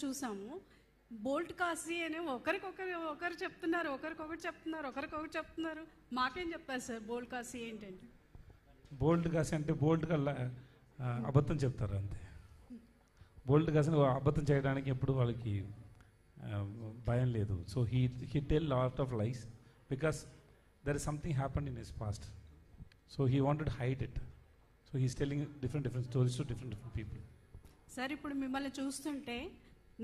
చూసాము. బోల్ట్ కాశీ అని ఒకరు చెప్తున్నారు, ఒకరికొకటి చెప్తున్నారు. మాకేం చెప్పారు సార్ బోల్ట్ కాశీ ఏంటంటే? బోల్డ్ కాసి అంటే బోల్డ్గా అబద్ధం చెప్తారు అంతే. బోల్డ్ కాసి అబద్ధం చేయడానికి ఎప్పుడు వాళ్ళకి భయం లేదు. So he tell lot of lies because there is something happened in his past. So he wanted hide it. So he's telling different stories to different people. Sir ఇప్పుడు మిమ్మల్ని చూస్తుంటే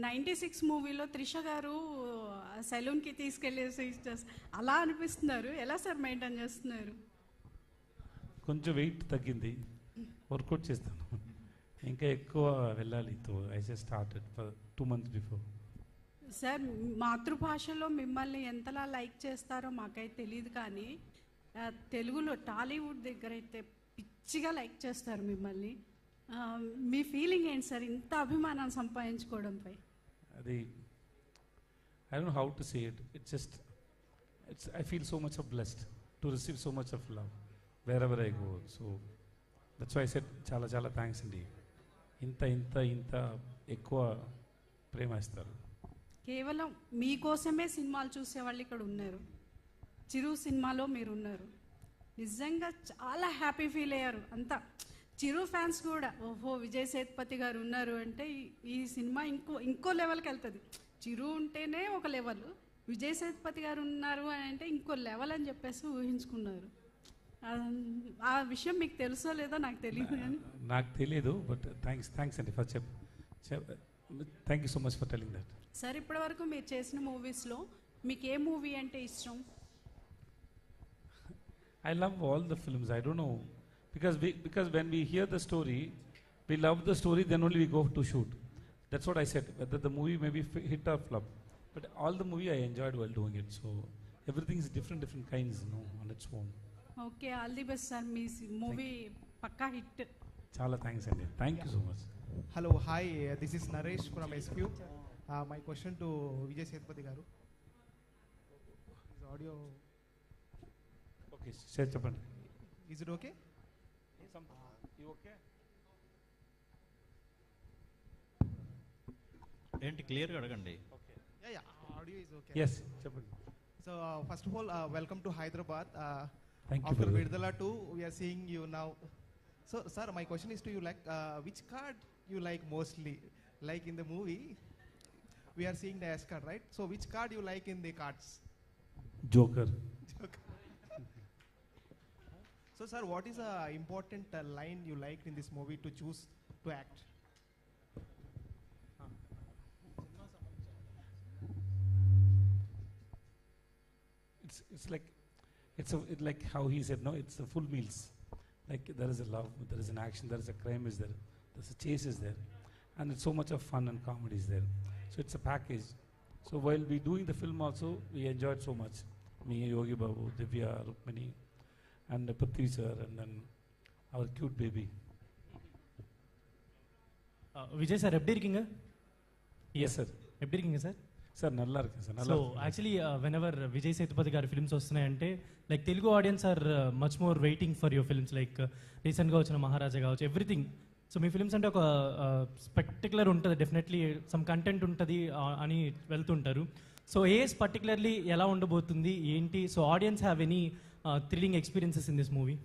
96 మూవీలో త్రిష గారు సెలూన్కి తీసుకెళ్ళేసి అలా అనిపిస్తున్నారు. ఎలా సార్ మెయింటైన్ చేస్తున్నారు? కొంచెం వెయిట్ తగ్గింది, వర్కౌట్ చేస్తాను, ఇంకా ఎక్కువ వెళ్ళాలి. I just started for 2 months before. Sir మాతృభాషలో మిమ్మల్ని ఎంతలా లైక్ చేస్తారో మాకైతే తెలియదు, కానీ తెలుగులో టాలీవుడ్ దగ్గర అయితే పిచ్చిగా లైక్ చేస్తారు మిమ్మల్ని. మీ ఫీలింగ్ ఏంటి సార్ ఇంత అభిమానాన్ని సంపాదించుకోవడంపై? అది I don't know how to say it. It's I feel so much of blessed to receive so much of love wherever I go. So that's why I said చాలా చాలా thanks అండి. ఇంత ఎక్కువ ప్రేమ ఇస్తారు. కేవలం మీకోసమే సినిమాలు చూసేవాళ్ళు ఇక్కడ ఉన్నారు. చిరు సినిమాలో మీరు ఉన్నారు. నిజంగా చాలా హ్యాపీ ఫీల్ అయ్యారు అంతా. చిరు ఫ్యాన్స్ కూడా ఓహో విజయ్ సేతుపతి గారు ఉన్నారు అంటే ఈ సినిమా ఇంకో లెవెల్కి వెళ్తుంది. చిరు ఉంటేనే ఒక లెవెల్, విజయ్ సేతుపతి గారు ఉన్నారు అని అంటే ఇంకో లెవెల్ అని చెప్పేసి ఊహించుకున్నారు. ఆ విషయం మీకు తెలుసో లేదో నాకు తెలియదు, కానీ నాకు తెలియదు. బట్ థ్యాంక్స్ అండి for thank you so much for telling that. Sir ఇప్పటి వరకు మీరు చేసిన మూవీస్లో మీకు ఏ మూవీ అంటే ఇష్టం? I love all the films. I don't know because when we hear the story, we love the story. Then only we go to shoot. That's what I said. Whether the movie may be hit or flop, but all the movie I enjoyed while doing it. So everything is different kinds, on its own. Okay, all the best sir. మీ movie పక్కా hit. చాలా thanks అండి. Thank you so much. Hello, hi. This is Naresh from SQ. My question to Vijay Sethupathi garu. Is audio Okay, share చెప్పండి. Is it okay? You okay? ఏంటి క్లియర్గా అడగండి. Yeah, audio is okay. Yes, చెప్పండి. So first of all, welcome to Hyderabad. Thank you, After brother. Vidala 2, we are seeing you now. So sir, my question is to you, like which card you like mostly? Like in the movie, we are seeing the S card, right? So which card you like in the cards? Joker. So sir, what is a important line you liked in this movie to choose to act? It's like how he said, no, it's the full meals. Like there is a love, there is an action, there is a crime is there, there's a chase is there, and it's so much of fun and comedy is there. So it's a package. So while we doing the film also, we enjoyed so much. Me, Yogi Babu, Divya, Rukmini, and Prithvi sir, and then our cute baby. Vijay sir எப்படி இருக்கீங்க? Yes sir. எப்படி இருக்கீங்க sir? Sir నల్లా ఇருக்கு sir. So actually whenever Vijay Sethupathi గారి films వస్తున్నాయంటే like Telugu audience are much more waiting for your films. Like రీసెంట్గా వచ్చిన మహారాజా కావచ్చు, ఎవ్రీథింగ్. సో మీ ఫిల్మ్స్ అంటే ఒక స్పెక్టిక్యులర్ ఉంటుంది, డెఫినెట్లీ సమ్ కంటెంట్ ఉంటుంది అని వెళ్తుంటారు. సో ఏస్ పర్టికులర్లీ ఎలా ఉండబోతుంది ఏంటి? So audience have any thrilling experiences in this movie?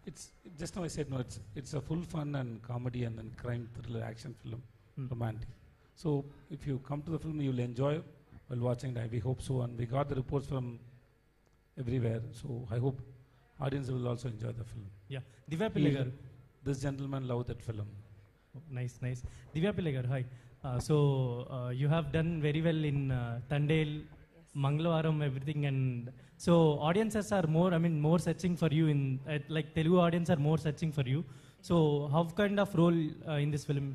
It's just now I said, no, it's a full fun and comedy and then crime thriller action film, romantic. So if you come to the film, you'll enjoy while watching it. We hope so, and we got the reports from everywhere. So I hope audience will also enjoy the film. Yeah, Divya Pillai garu. This gentleman loved that film. Nice. Divya Pillai garu, hi. So you have done very well in Tandel, Mangalavaram, everything, and so audiences are more searching for you in like Telugu audience are more searching for you. So how kind of role in this film?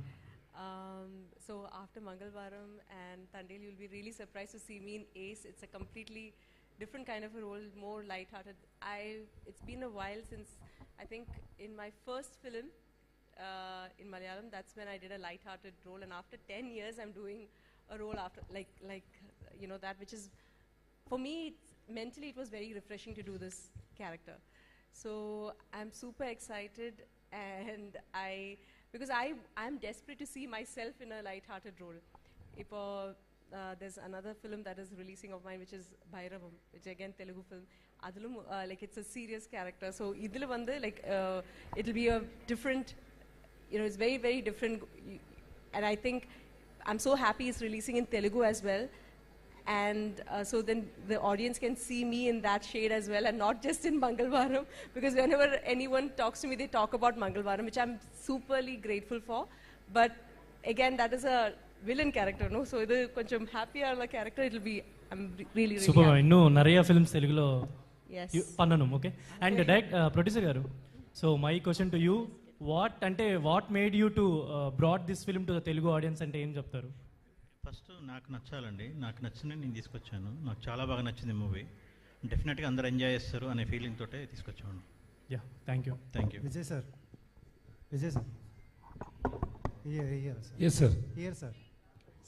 So after Mangalvaram and Tandel, you'll be really surprised to see me in Ace. It's a completely different kind of a role, more light-hearted. It's been a while since, I think in my first film in Malayalam, that's when I did a light-hearted role, and after 10 years I'm doing a role after like that, which is, for me, mentally it was very refreshing to do this character. So I'm super excited, and because I'm desperate to see myself in a light-hearted role. There's another film that is releasing of mine, which is Bhairavam, which again Telugu film. Adulum, like it's a serious character. So idhula vande like it'll be a different, it's very very different. And I think I'm so happy it's releasing in Telugu as well. And so then the audience can see me in that shade as well, and not just in Mangalvaram, because whenever anyone talks to me, they talk about Mangalvaram, which I'm superly grateful for. But again, that is a villain character, no? So idu koncham happier character, it'll be, I'm really really super happy. ఇన్నూ నరియా films తెలుగులో Yes. పన్నను okay and direct producer గారు so my question to you what made you to brought this film to the Telugu audience అంటే ఏం చెప్తారు? First నాకు నచ్చాలండి, నాకు నచ్చింది నేను తీసుకొచ్చాను. నాకు చాలా బాగా నచ్చింది మూవీ. డెఫినెట్గా అందరూ ఎంజాయ్ చేస్తారు అనే ఫీలింగ్ తోటే తీసుకొచ్చాను. Yeah thank you. Thank you. Vijay sir. Here sir. Yes, sir. Here sir.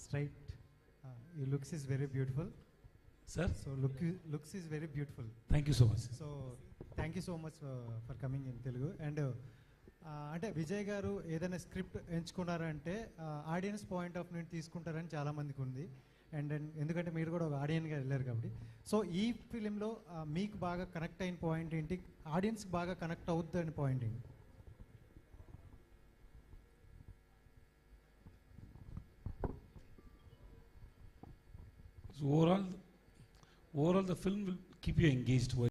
Straight. Your looks is very beautiful. Sir, So looks is very beautiful. thank you so much. So thank you so much for coming in Telugu. And అంటే విజయ్ గారు ఏదైనా script ఎంచుకున్నారంటే audience point of నుండి తీసుకుంటారని చాలా మందికి ఉంది. And ఎందుకంటే మీరు కూడా ఒక ఆడియన్గా వెళ్ళారు కాబట్టి, సో ఈ ఫిలింలో మీకు బాగా కనెక్ట్ అయిన పాయింట్ ఏంటి, ఆడియన్స్కి బాగా కనెక్ట్ అవుద్ది అనే పాయింట్ ఏంటి? So overall the film will keep you engaged.